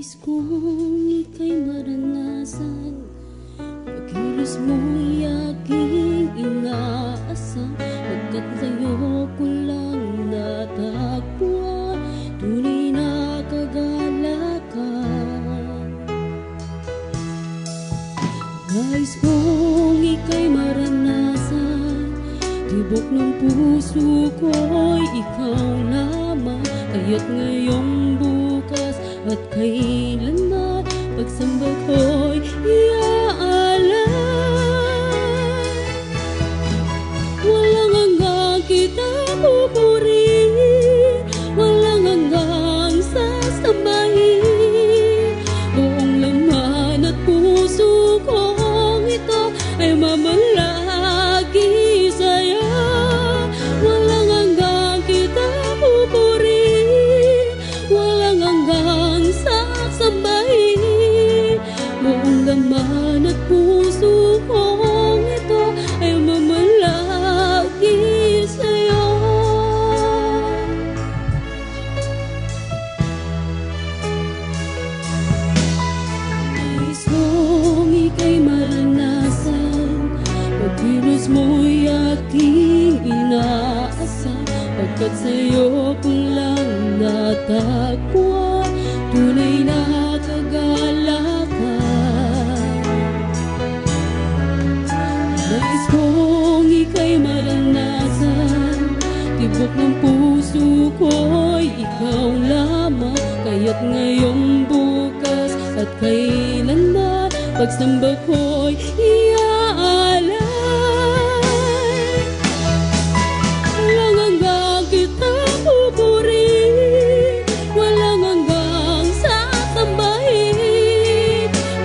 Nais kong ika'y maranasan, pagkilos mo'y aking inaasam, pagkat sa'yo ko lang natagpuan tunay na kagalakan. Nais kong ika'y maranasan, tibok ng puso ko'y ikaw lamang, kaya't ngayong bukas at kailanman pagsamba ko'y iaalay. Walang hanggang kita pupurihin, walang hanggang sasambahin. Buong laman at puso kong ito ay mamalagi sa'yo. Walang hanggang kita pupurihin, walang hanggang sasambahin. Buong laman at puso kong ito ay mamalagi sa'yo. Nais kong ika'y maranasan, pagkilos mo'y aking inaasam, pagkat sa'yo ko lang natagpuan tunay na kagalakan. Nais kong ika'y maranasan, tibok ng puso ko'y ikaw lamang, kaya't ngayong bukas at kailanman pagsamba ko'y iaalay. Walang hanggang kita pupurihin, walang hanggang sasambahin.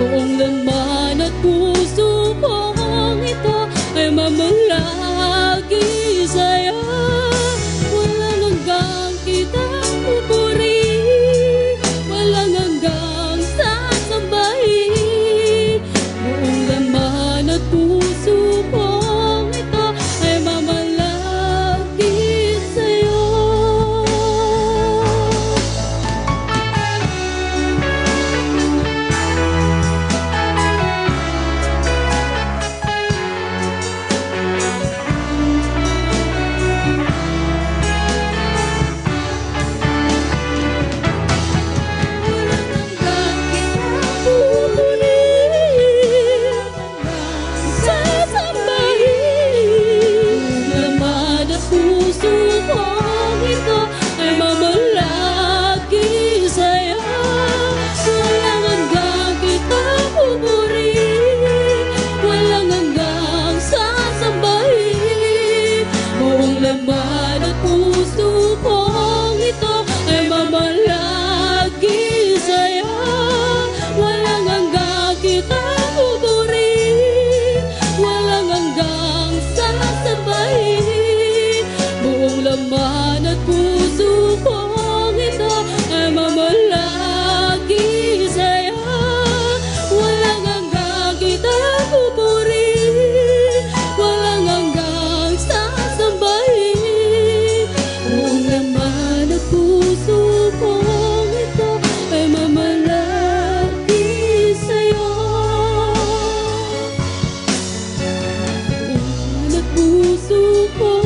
Buong laman at puso kong ito ay mamalagi sa'yo. Walang hanggang kita pupurihin, walang hanggang sasambahin. Buong laman at puso kong ito ay mamalagi sa'yo. Laman at puso kong ito ay mamalagi sa'yo. Walang hanggang kita pupurihin, walang hanggang sasambahin. Buong laman at puso kong ito ay mamalagi sa'yo. Walang hanggang kita pupurihin, walang hanggang sasambahin. Buong laman at puso kong ito ay mamalagi sa'yo. Buong laman at puso ko